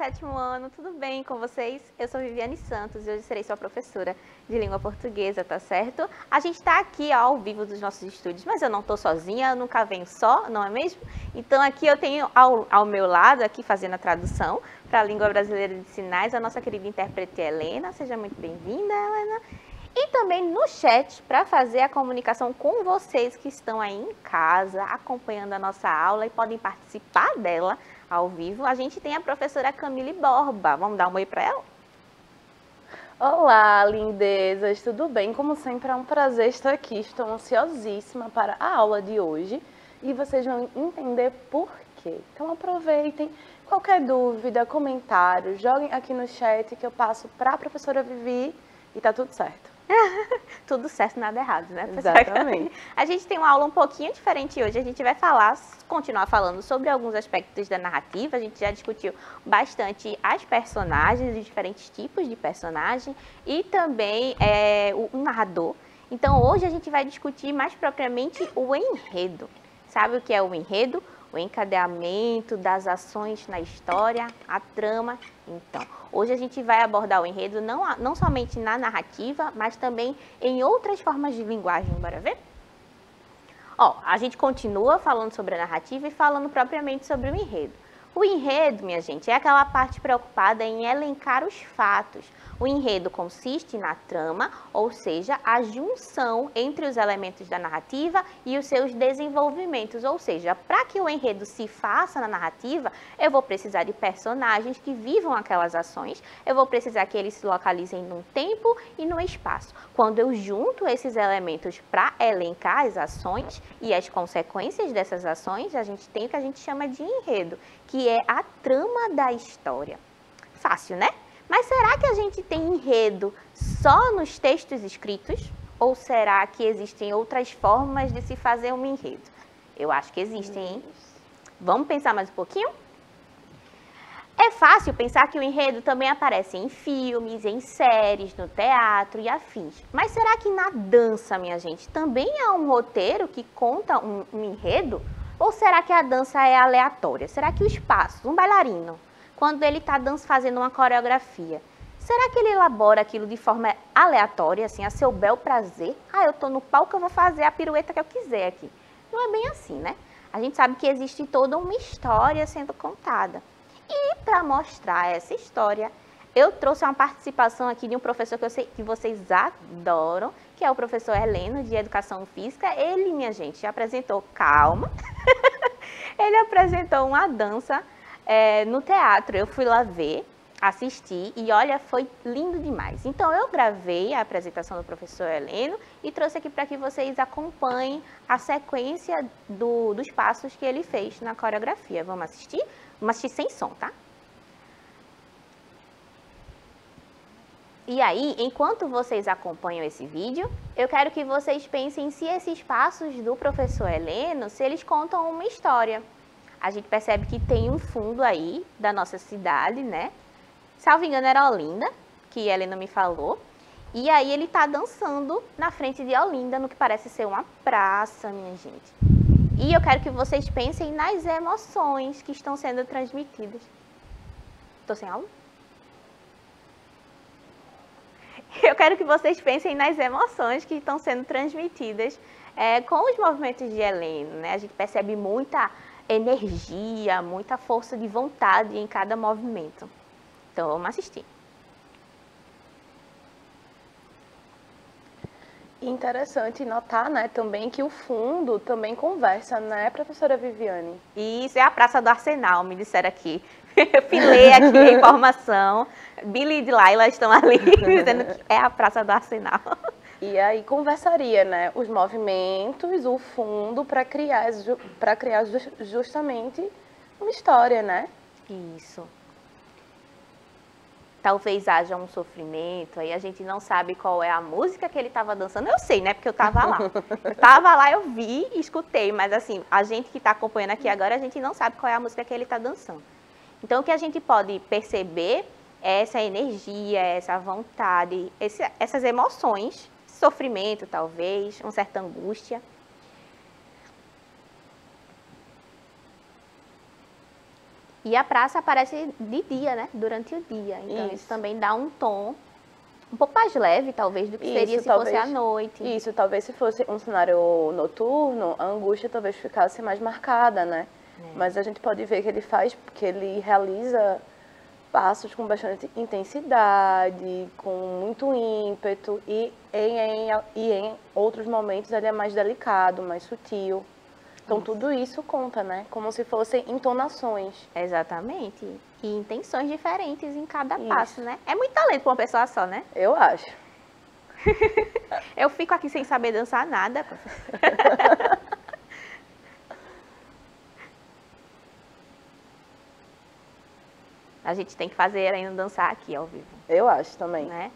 7º ano, tudo bem com vocês? Eu sou Viviane Santos e hoje serei sua professora de língua portuguesa, tá certo? A gente está aqui ao vivo dos nossos estúdios, mas eu não estou sozinha, eu nunca venho só, não é mesmo? Então aqui eu tenho ao meu lado, aqui fazendo a tradução para a língua brasileira de sinais, a nossa querida intérprete Helena. Seja muito bem-vinda, Helena. E também no chat, para fazer a comunicação com vocês que estão aí em casa, acompanhando a nossa aula e podem participar dela ao vivo, a gente tem a professora Camille Borba. Vamos dar um oi para ela? Olá, lindezas, tudo bem? Como sempre, é um prazer estar aqui. Estou ansiosíssima para a aula de hoje e vocês vão entender por quê. Então aproveitem, qualquer dúvida, comentário, joguem aqui no chat que eu passo para a professora Vivi e tá tudo certo. Tudo certo, nada errado, né? Exatamente. A gente tem uma aula um pouquinho diferente hoje. A gente vai continuar falando sobre alguns aspectos da narrativa. A gente já discutiu bastante as personagens, os diferentes tipos de personagem e também o narrador. Então, hoje a gente vai discutir mais propriamente o enredo. Sabe o que é o enredo? O encadeamento das ações na história, a trama. Então, hoje a gente vai abordar o enredo não somente na narrativa, mas também em outras formas de linguagem. Bora ver? A gente continua falando sobre a narrativa e falando propriamente sobre o enredo. O enredo, minha gente, é aquela parte preocupada em elencar os fatos. O enredo consiste na trama, ou seja, a junção entre os elementos da narrativa e os seus desenvolvimentos. Ou seja, para que o enredo se faça na narrativa, eu vou precisar de personagens que vivam aquelas ações, eu vou precisar que eles se localizem num tempo e no espaço. Quando eu junto esses elementos para elencar as ações e as consequências dessas ações, a gente tem o que a gente chama de enredo, que é a trama da história. Fácil, né? Mas será que a gente tem enredo só nos textos escritos? Ou será que existem outras formas de se fazer um enredo? Eu acho que existem, hein? Vamos pensar mais um pouquinho? É fácil pensar que o enredo também aparece em filmes, em séries, no teatro e afins. Mas será que na dança, minha gente, também há um roteiro que conta um enredo? Ou será que a dança é aleatória? Será que os passos, um bailarino, quando ele está fazendo uma coreografia, será que ele elabora aquilo de forma aleatória, assim, a seu bel prazer? Eu estou no palco, eu vou fazer a pirueta que eu quiser aqui. Não é bem assim, né? A gente sabe que existe toda uma história sendo contada. E para mostrar essa história, eu trouxe uma participação aqui de um professor que eu sei que vocês adoram, que é o professor Heleno, de Educação Física. Ele, minha gente, apresentou, calma, ele apresentou uma dança no teatro. Eu fui lá ver, assisti e olha, foi lindo demais. Então eu gravei a apresentação do professor Heleno e trouxe aqui para que vocês acompanhem a sequência dos passos que ele fez na coreografia. Vamos assistir? Vamos assistir sem som, tá? E aí, enquanto vocês acompanham esse vídeo, eu quero que vocês pensem se esses passos do professor Heleno, se eles contam uma história. A gente percebe que tem um fundo aí da nossa cidade, né? Salvo engano, era Olinda, que Helena me falou. E aí ele tá dançando na frente de Olinda, no que parece ser uma praça, minha gente. E eu quero que vocês pensem nas emoções que estão sendo transmitidas. Tô sem aula? Eu quero que vocês pensem nas emoções que estão sendo transmitidas com os movimentos de Helena, né? A gente percebe muita energia, muita força de vontade em cada movimento. Então, vamos assistir. Interessante notar, né, também que o fundo também conversa, né, professora Viviane? Isso, é a Praça do Arsenal, me disseram aqui. Eu filei aqui a informação. Billy e Laila estão ali, dizendo que é a Praça do Arsenal. E aí conversaria, né, os movimentos, o fundo, para criar justamente uma história, né? Isso. Talvez haja um sofrimento, aí a gente não sabe qual é a música que ele estava dançando. Eu sei, né, porque eu estava lá. Eu vi e escutei, mas assim, a gente que está acompanhando aqui agora, a gente não sabe qual é a música que ele está dançando. Então, o que a gente pode perceber é essa energia, essa vontade, essas emoções, sofrimento talvez, uma certa angústia. E a praça aparece de dia, né? Durante o dia. Então, isso também dá um tom um pouco mais leve, talvez, do que seria se fosse à noite. Isso, talvez se fosse um cenário noturno, a angústia talvez ficasse mais marcada, né? Mas a gente pode ver que ele realiza passos com bastante intensidade, com muito ímpeto, e em outros momentos ele é mais delicado, mais sutil. Então, tudo isso conta, né? Como se fossem entonações. Exatamente. E intenções diferentes em cada passo, né? É muito talento para uma pessoa só, né? Eu acho. Eu fico aqui sem saber dançar nada. A gente tem que fazer ainda dançar aqui ao vivo. Eu acho também. Né?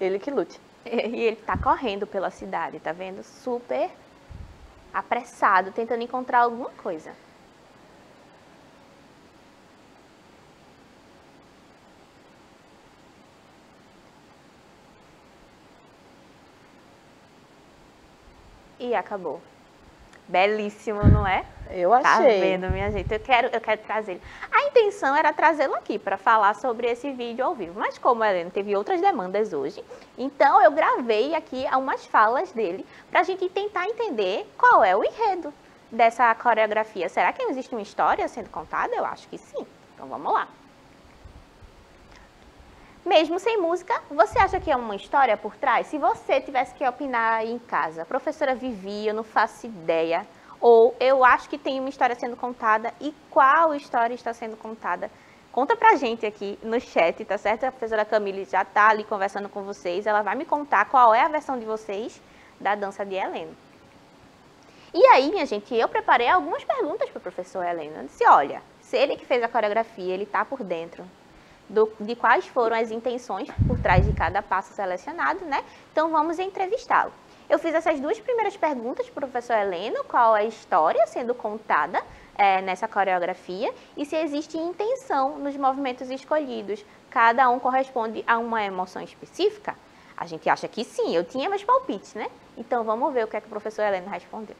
Ele que lute. E ele tá correndo pela cidade, tá vendo? Super apressado, tentando encontrar alguma coisa. E acabou. Belíssimo, não é? Eu achei. Tá vendo, minha gente? Eu quero trazer ele. A intenção era trazê-lo aqui para falar sobre esse vídeo ao vivo. Mas como a Helena teve outras demandas hoje, então eu gravei aqui algumas falas dele para a gente tentar entender qual é o enredo dessa coreografia. Será que existe uma história sendo contada? Eu acho que sim. Então vamos lá. Mesmo sem música, você acha que é uma história por trás? Se você tivesse que opinar aí em casa, professora Vivi, eu não faço ideia, ou eu acho que tem uma história sendo contada, e qual história está sendo contada? Conta pra gente aqui no chat, tá certo? A professora Camille já tá ali conversando com vocês, ela vai me contar qual é a versão de vocês da dança de Helena. E aí, minha gente, eu preparei algumas perguntas para o professor Helena. Eu disse, olha, se ele que fez a coreografia, ele tá por dentro de quais foram as intenções por trás de cada passo selecionado, né? Então, vamos entrevistá-lo. Eu fiz essas duas primeiras perguntas para o professor Heleno, qual é a história sendo contada nessa coreografia e se existe intenção nos movimentos escolhidos. Cada um corresponde a uma emoção específica? A gente acha que sim, eu tinha meus palpites, né? Então, vamos ver o que é que o professor Heleno respondeu.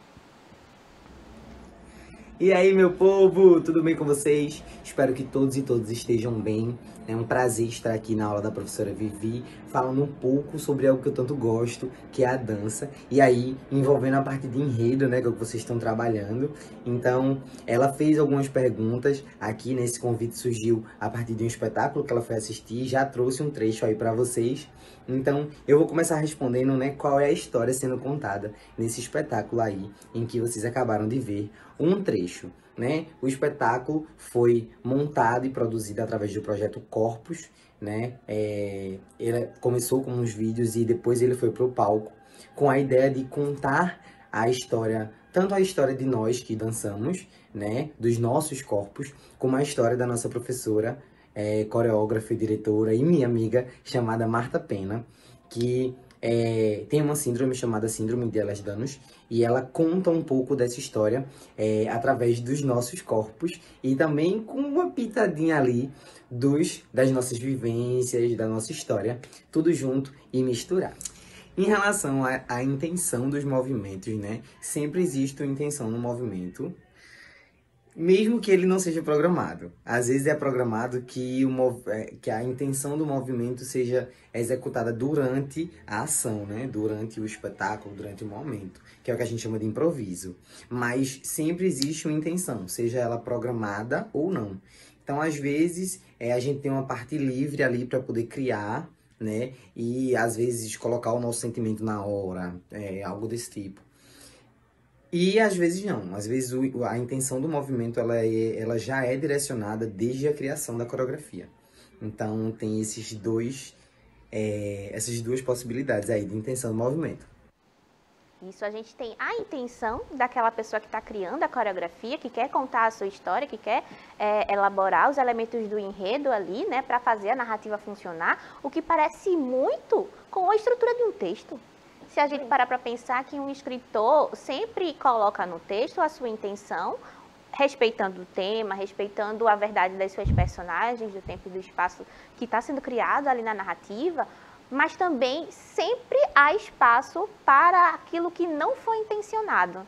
E aí, meu povo, tudo bem com vocês? Espero que todos e todas estejam bem. É um prazer estar aqui na aula da professora Vivi, falando um pouco sobre algo que eu tanto gosto, que é a dança. E aí, envolvendo a parte de enredo, né, que é o que vocês estão trabalhando. Então, ela fez algumas perguntas. Aqui nesse convite surgiu a partir de um espetáculo que ela foi assistir. Já trouxe um trecho aí para vocês. Então, eu vou começar respondendo, né, qual é a história sendo contada nesse espetáculo aí, em que vocês acabaram de ver um trecho, né? O espetáculo foi montado e produzido através do projeto Corpus, né? Ele começou com uns vídeos e depois ele foi para o palco com a ideia de contar a história, tanto a história de nós que dançamos, né? Dos nossos corpos, como a história da nossa professora, coreógrafa e diretora e minha amiga chamada Marta Pena, que tem uma síndrome chamada Síndrome de Ehlers-Danlos, e ela conta um pouco dessa história através dos nossos corpos e também com uma pitadinha ali das nossas vivências, da nossa história, tudo junto e misturado. Em relação à intenção dos movimentos, né? Sempre existe uma intenção no movimento, mesmo que ele não seja programado. Às vezes é programado que a intenção do movimento seja executada durante a ação, né? Durante o espetáculo, durante o momento, que é o que a gente chama de improviso. Mas sempre existe uma intenção, seja ela programada ou não. Então, às vezes, a gente tem uma parte livre ali para poder criar, né? E, às vezes, colocar o nosso sentimento na hora, algo desse tipo. E às vezes não, às vezes a intenção do movimento ela já é direcionada desde a criação da coreografia. Então tem essas duas possibilidades aí de intenção do movimento. Isso, a gente tem a intenção daquela pessoa que está criando a coreografia, que quer contar a sua história, que quer elaborar os elementos do enredo ali, né, para fazer a narrativa funcionar, o que parece muito com a estrutura de um texto. Se a gente parar para pensar que um escritor sempre coloca no texto a sua intenção, respeitando o tema, respeitando a verdade das suas personagens, do tempo e do espaço que está sendo criado ali na narrativa, mas também sempre há espaço para aquilo que não foi intencionado.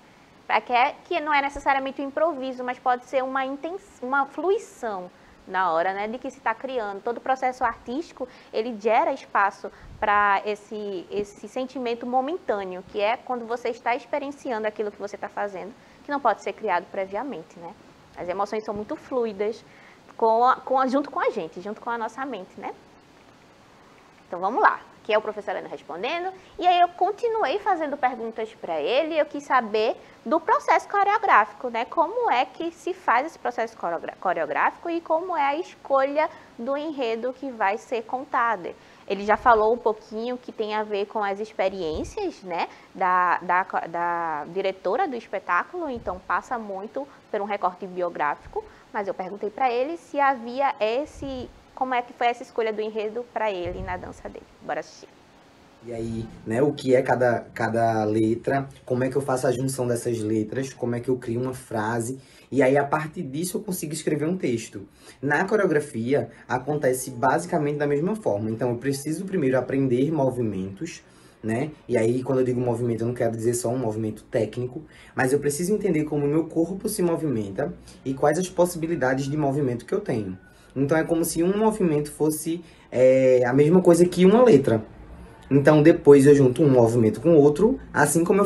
para que não é necessariamente um improviso, mas pode ser uma fluição na hora, né, de que se está criando. Todo o processo artístico, ele gera espaço para esse sentimento momentâneo, que é quando você está experienciando aquilo que você está fazendo, que não pode ser criado previamente, né? As emoções são muito fluidas junto com a gente, junto com a nossa mente, né? Então vamos lá. Aqui é o professor Heleno respondendo, e aí eu continuei fazendo perguntas para ele, eu quis saber do processo coreográfico, né? Como é que se faz esse processo coreográfico e como é a escolha do enredo que vai ser contado. Ele já falou um pouquinho que tem a ver com as experiências, né, da diretora do espetáculo, então passa muito por um recorte biográfico, mas eu perguntei para ele se havia como é que foi essa escolha do enredo para ele na dança dele. Bora assistir. E aí, né, o que é cada letra, como é que eu faço a junção dessas letras, como é que eu crio uma frase, e aí a partir disso eu consigo escrever um texto. Na coreografia, acontece basicamente da mesma forma, então eu preciso primeiro aprender movimentos, né, e aí quando eu digo movimento eu não quero dizer só um movimento técnico, mas eu preciso entender como o meu corpo se movimenta e quais as possibilidades de movimento que eu tenho. Então é como se um movimento fosse a mesma coisa que uma letra. Então depois eu junto um movimento com outro, assim como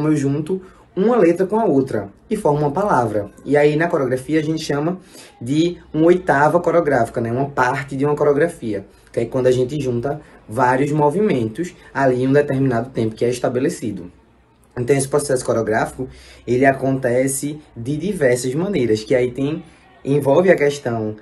eu junto uma letra com a outra e formo uma palavra. E aí na coreografia a gente chama de uma oitava coreográfica, né? Uma parte de uma coreografia, que é quando a gente junta vários movimentos ali em um determinado tempo que é estabelecido. Então esse processo coreográfico, ele acontece de diversas maneiras, que aí envolve a questão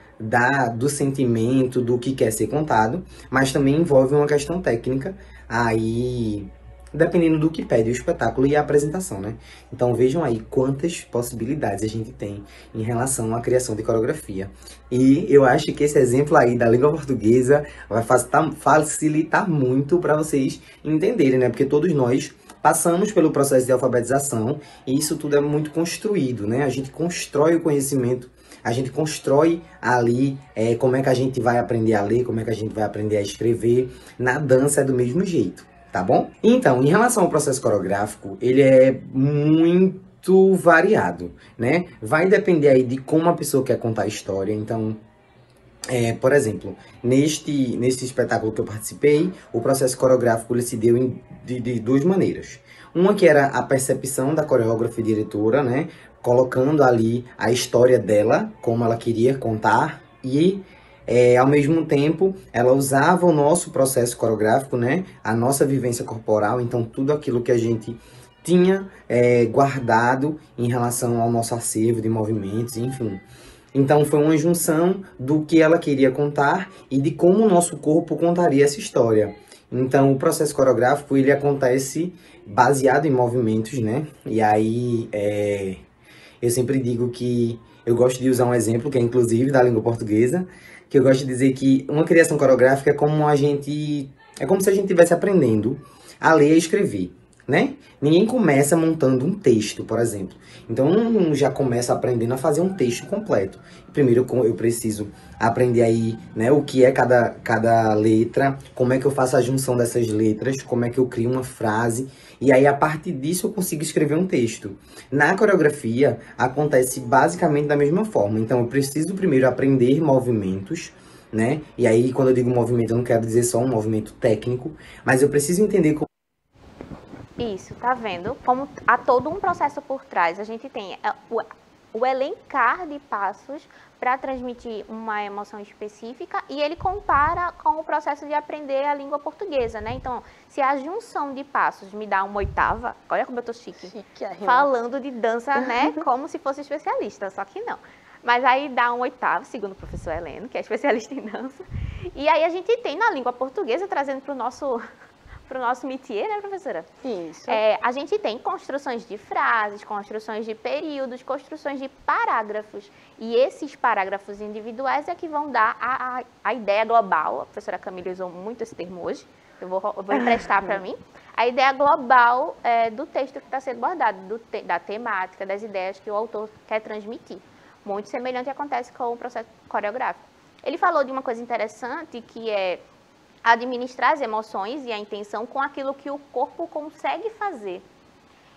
do sentimento, do que quer ser contado, mas também envolve uma questão técnica, aí dependendo do que pede o espetáculo e a apresentação, né? Então vejam aí quantas possibilidades a gente tem em relação à criação de coreografia. E eu acho que esse exemplo aí da língua portuguesa vai facilitar muito para vocês entenderem, né? Porque todos nós passamos pelo processo de alfabetização e isso tudo é muito construído, né? A gente constrói o conhecimento, a gente constrói ali como é que a gente vai aprender a ler, como é que a gente vai aprender a escrever. Na dança é do mesmo jeito, tá bom? Então, em relação ao processo coreográfico, ele é muito variado, né? Vai depender aí de como a pessoa quer contar a história. Então, por exemplo, neste espetáculo que eu participei, o processo coreográfico ele se deu de duas maneiras. Uma que era a percepção da coreógrafa e diretora, né? Colocando ali a história dela, como ela queria contar, e ao mesmo tempo ela usava o nosso processo coreográfico, né? A nossa vivência corporal, então tudo aquilo que a gente tinha guardado em relação ao nosso acervo de movimentos, enfim. Então foi uma junção do que ela queria contar e de como o nosso corpo contaria essa história. Então o processo coreográfico ele acontece baseado em movimentos, né? E aí eu sempre digo que eu gosto de usar um exemplo, que é inclusive da língua portuguesa, que eu gosto de dizer que uma criação coreográfica é como se a gente estivesse aprendendo a ler e a escrever, né? Ninguém começa montando um texto, por exemplo. Então, não já começa aprendendo a fazer um texto completo. Primeiro, eu preciso aprender aí, né, o que é cada letra, como é que eu faço a junção dessas letras, como é que eu crio uma frase. E aí, a partir disso, eu consigo escrever um texto. Na coreografia, acontece basicamente da mesma forma. Então, eu preciso primeiro aprender movimentos, né? E aí, quando eu digo movimento, eu não quero dizer só um movimento técnico, mas eu preciso entender como... Isso, tá vendo? Como há todo um processo por trás. A gente tem o elencar de passos para transmitir uma emoção específica e ele compara com o processo de aprender a língua portuguesa, né? Então, se a junção de passos me dá uma oitava, olha como eu tô chique falando de dança, né? Como se fosse especialista, só que não. Mas aí dá um oitavo, segundo o professor Heleno, que é especialista em dança. E aí a gente tem na língua portuguesa, trazendo para o nosso métier, né, professora? Isso. A gente tem construções de frases, construções de períodos, construções de parágrafos. E esses parágrafos individuais é que vão dar a ideia global. A professora Camila usou muito esse termo hoje. Eu vou emprestar para mim. A ideia global do texto que está sendo abordado, da temática, das ideias que o autor quer transmitir. Muito semelhante acontece com o processo coreográfico. Ele falou de uma coisa interessante que é administrar as emoções e a intenção com aquilo que o corpo consegue fazer.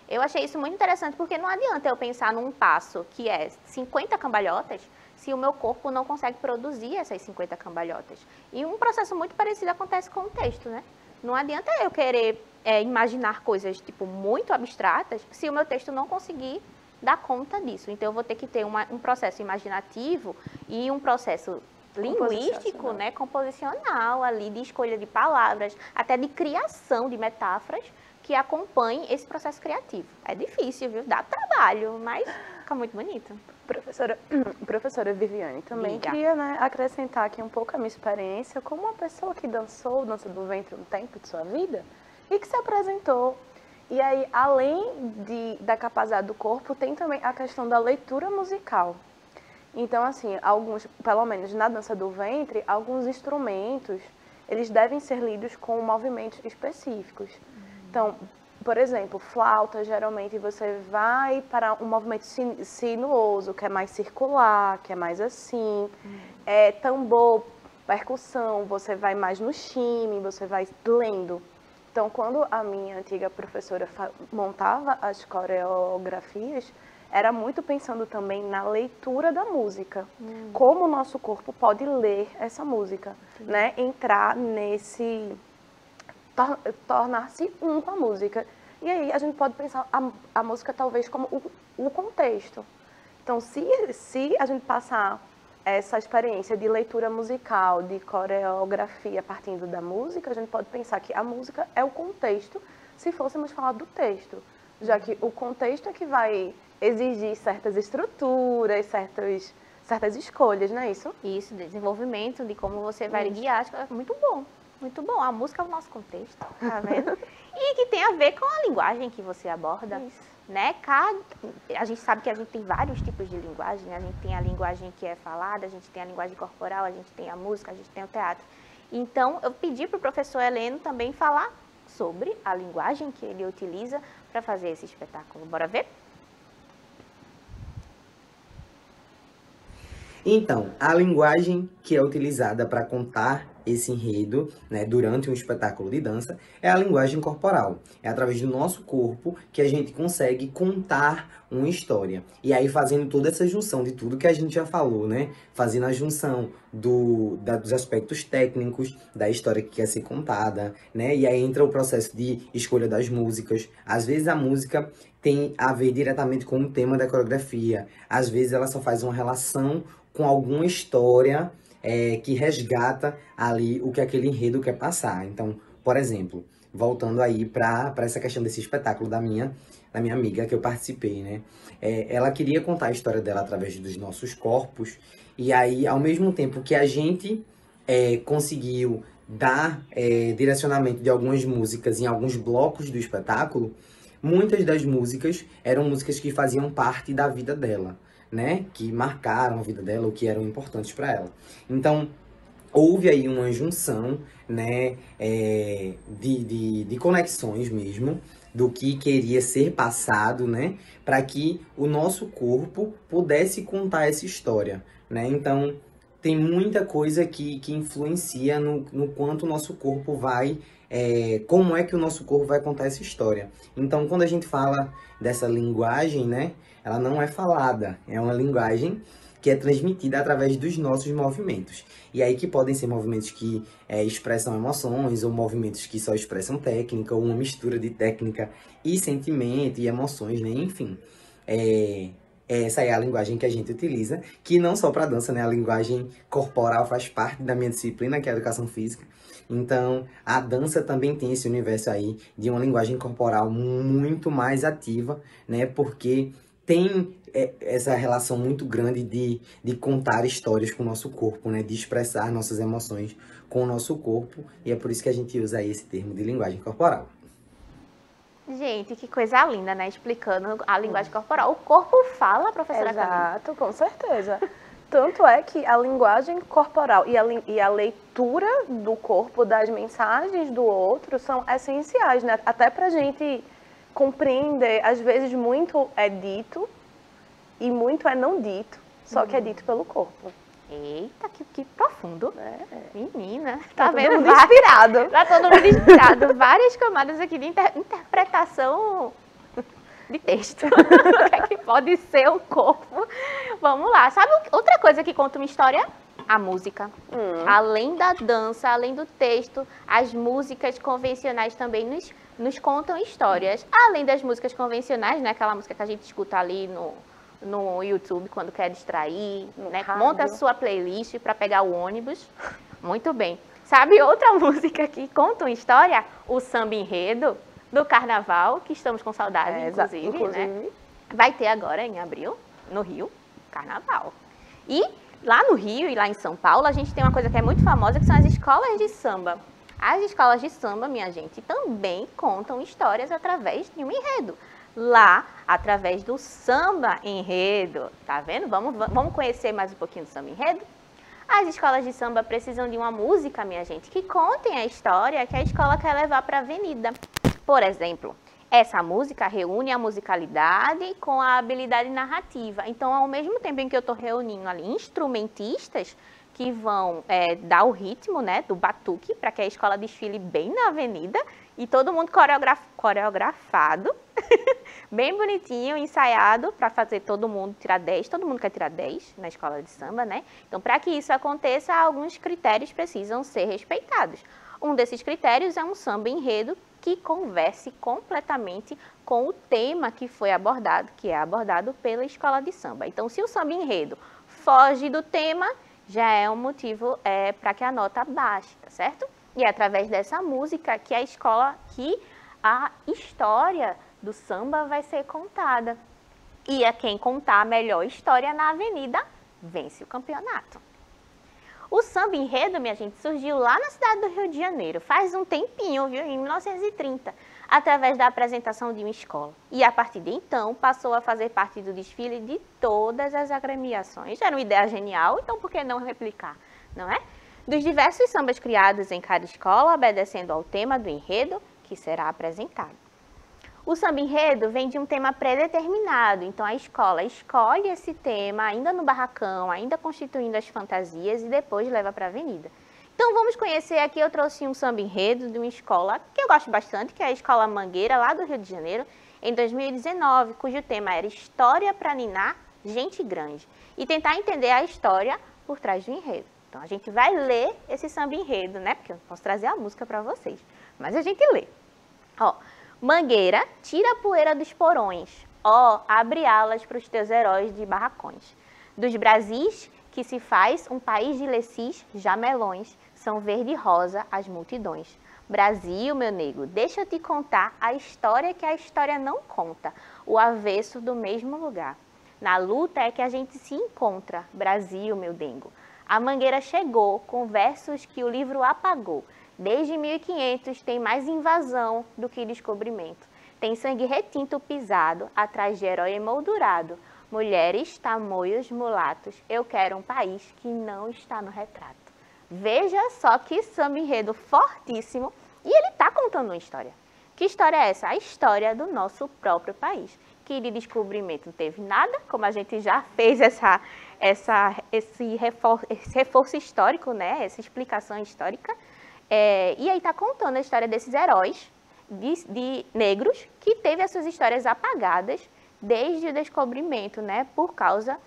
Eu achei isso muito interessante porque não adianta eu pensar num passo que é 50 cambalhotas se o meu corpo não consegue produzir essas 50 cambalhotas. E um processo muito parecido acontece com o texto, né? Não adianta eu querer imaginar coisas tipo muito abstratas se o meu texto não conseguir dar conta disso. Então eu vou ter que ter um processo imaginativo e um processo linguístico, né, composicional ali, de escolha de palavras, até de criação de metáforas que acompanhem esse processo criativo. É difícil, viu? Dá trabalho, mas fica muito bonito. Professora Viviane, também Diga. queria, né, acrescentar aqui um pouco a minha experiência como uma pessoa que dançou dança do ventre um tempo de sua vida e que se apresentou. E aí, além da capacidade do corpo, tem também a questão da leitura musical. Então, assim, alguns, pelo menos na dança do ventre, alguns instrumentos, eles devem ser lidos com movimentos específicos. Então, por exemplo, flauta, geralmente você vai para um movimento sinuoso, que é mais circular, que é mais assim. Tambor, percussão, você vai mais no shimmy, você vai lendo. Então, quando a minha antiga professora montava as coreografias, era muito pensando também na leitura da música. Como o nosso corpo pode ler essa música, né? Entrar nesse... tornar-se um com a música. E aí a gente pode pensar a música talvez como o contexto. Então, se a gente passar essa experiência de leitura musical, de coreografia partindo da música, a gente pode pensar que a música é o contexto, se fôssemos falar do texto, já que o contexto é que vai exigir certas estruturas, certas escolhas, não é isso? Isso, desenvolvimento de como você vai guiar, muito bom. Muito bom, a música é o nosso contexto, tá vendo? E que tem a ver com a linguagem que você aborda, né? A gente sabe que a gente tem vários tipos de linguagem, né? A gente tem a linguagem que é falada, a gente tem a linguagem corporal, a gente tem a música, a gente tem o teatro. Então, eu pedi para o professor Heleno também falar sobre a linguagem que ele utiliza para fazer esse espetáculo. Bora ver? Então, a linguagem que é utilizada para contar esse enredo, né, durante um espetáculo de dança, é a linguagem corporal. É através do nosso corpo que a gente consegue contar uma história. E aí, fazendo toda essa junção de tudo que a gente já falou, né? Fazendo a junção dos aspectos técnicos da história que quer ser contada, né? E aí entra o processo de escolha das músicas. Às vezes a música tem a ver diretamente com o tema da coreografia. Às vezes ela só faz uma relação com alguma história que resgata ali o que aquele enredo quer passar. Então, por exemplo, voltando aí para essa questão desse espetáculo da minha amiga que eu participei, né? Ela queria contar a história dela através dos nossos corpos, e aí, ao mesmo tempo que a gente conseguiu dar direcionamento de algumas músicas em alguns blocos do espetáculo, muitas das músicas eram músicas que faziam parte da vida dela, né, que marcaram a vida dela, ou que eram importantes para ela. Então, houve aí uma junção, né, de conexões mesmo, do que queria ser passado, né, para que o nosso corpo pudesse contar essa história, né. Então, tem muita coisa que influencia no quanto o nosso corpo vai... como é que o nosso corpo vai contar essa história. Então, quando a gente fala dessa linguagem, né, ela não é falada, é uma linguagem que é transmitida através dos nossos movimentos. E aí que podem ser movimentos que expressam emoções, ou movimentos que só expressam técnica, ou uma mistura de técnica e sentimento e emoções, né, enfim. Essa é a linguagem que a gente utiliza, que não só para dança, né, a linguagem corporal faz parte da minha disciplina, que é a educação física. Então, a dança também tem esse universo aí de uma linguagem corporal muito mais ativa, né? Porque tem essa relação muito grande de contar histórias com o nosso corpo, né? De expressar nossas emoções com o nosso corpo. E é por isso que a gente usa aí esse termo de linguagem corporal. Gente, que coisa linda, né? Explicando a linguagem corporal. O corpo fala, professora Camila? Exato, com certeza. Tanto é que a linguagem corporal e a leitura do corpo, das mensagens do outro, são essenciais, né? Até pra gente compreender, às vezes muito é dito e muito é não dito, só que é dito pelo corpo. Eita, que profundo. Menina, Tá tá vendo? todo mundo inspirado. Tá todo mundo inspirado. Várias camadas aqui de interpretação de texto. O que é que pode ser o corpo? Vamos lá. Sabe outra coisa que conta uma história? A música. Além da dança, além do texto, as músicas convencionais também nos contam histórias. Além das músicas convencionais, né? Aquela música que a gente escuta ali no YouTube quando quer distrair, né? Monta a sua playlist para pegar o ônibus. Muito bem. Sabe outra música que conta uma história? O samba enredo do carnaval, que estamos com saudade, inclusive, né? Vai ter agora, em abril, no Rio, carnaval. E lá no Rio e lá em São Paulo, a gente tem uma coisa que é muito famosa, que são as escolas de samba. As escolas de samba, minha gente, também contam histórias através de um enredo. Lá, através do samba enredo. Tá vendo? Vamos conhecer mais um pouquinho do samba enredo? As escolas de samba precisam de uma música, minha gente, que contem a história que a escola quer levar para a avenida. Por exemplo, essa música reúne a musicalidade com a habilidade narrativa. Então, ao mesmo tempo em que eu estou reunindo ali instrumentistas que vão dar o ritmo, né, do batuque, para que a escola desfile bem na avenida, e todo mundo coreografado, bem bonitinho, ensaiado, para fazer todo mundo tirar 10. Todo mundo quer tirar 10 na escola de samba, né? Então, para que isso aconteça, alguns critérios precisam ser respeitados. Um desses critérios é um samba enredo que converse completamente com o tema que foi abordado, que é abordado pela escola de samba. Então, se o samba enredo foge do tema, já é um motivo para que a nota baixe, tá certo? E é através dessa música que a história do samba vai ser contada. E é quem contar a melhor história na avenida vence o campeonato. O samba enredo, minha gente, surgiu lá na cidade do Rio de Janeiro, faz um tempinho, viu, em 1930, através da apresentação de uma escola. E a partir de então, passou a fazer parte do desfile de todas as agremiações. Era uma ideia genial, então por que não replicar, não é? Dos diversos sambas criados em cada escola, obedecendo ao tema do enredo que será apresentado. O samba enredo vem de um tema predeterminado, então a escola escolhe esse tema ainda no barracão, ainda constituindo as fantasias e depois leva para a avenida. Então vamos conhecer aqui, eu trouxe um samba enredo de uma escola que eu gosto bastante, que é a Escola Mangueira, lá do Rio de Janeiro, em 2019, cujo tema era História para Ninar, Gente Grande, e tentar entender a história por trás do enredo. Então a gente vai ler esse samba enredo, né? Porque eu não posso trazer a música para vocês, mas a gente lê. Ó, Mangueira, tira a poeira dos porões. Ó, abre alas para os teus heróis de barracões. Dos Brasis, que se faz um país de lecis jamelões, são verde e rosa as multidões. Brasil, meu nego, deixa eu te contar a história que a história não conta, o avesso do mesmo lugar. Na luta é que a gente se encontra, Brasil, meu dengo. A Mangueira chegou com versos que o livro apagou. Desde 1500 tem mais invasão do que descobrimento. Tem sangue retinto pisado, atrás de herói emoldurado. Mulheres, tamoios, mulatos, eu quero um país que não está no retrato. Veja só que samba enredo fortíssimo e ele está contando uma história. Que história é essa? A história do nosso próprio país. Que de descobrimento não teve nada, como a gente já fez esse reforço histórico, né? Essa explicação histórica. E aí está contando a história desses heróis de negros que teve as suas histórias apagadas desde o descobrimento, né? Por causa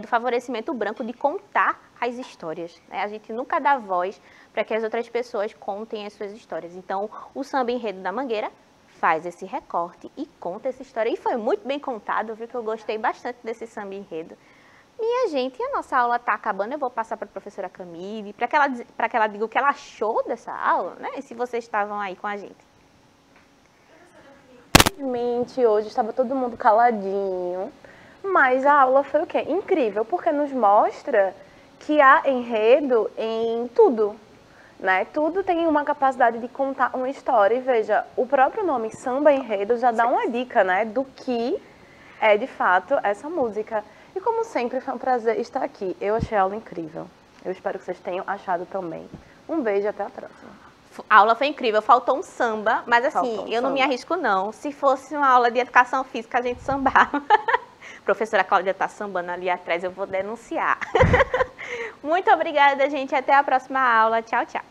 do favorecimento branco de contar as histórias, né? A gente nunca dá voz para que as outras pessoas contem as suas histórias. Então, o samba enredo da Mangueira faz esse recorte e conta essa história. E foi muito bem contado, viu? Que eu gostei bastante desse samba enredo. Minha gente, a nossa aula está acabando, eu vou passar para a professora Camille, para que ela diga o que ela achou dessa aula, né? E se vocês estavam aí com a gente. Infelizmente, hoje estava todo mundo caladinho, mas a aula foi o quê? Incrível, porque nos mostra que há enredo em tudo, né? Tudo tem uma capacidade de contar uma história. E veja, o próprio nome samba enredo já dá uma dica, né? Do que é de fato essa música. E como sempre, foi um prazer estar aqui. Eu achei a aula incrível. Eu espero que vocês tenham achado também. Um beijo e até a próxima. A aula foi incrível, faltou um samba, mas assim, eu não me arrisco não. Se fosse uma aula de educação física, a gente sambava. A professora Cláudia está sambando ali atrás, eu vou denunciar. Muito obrigada, gente. Até a próxima aula. Tchau, tchau.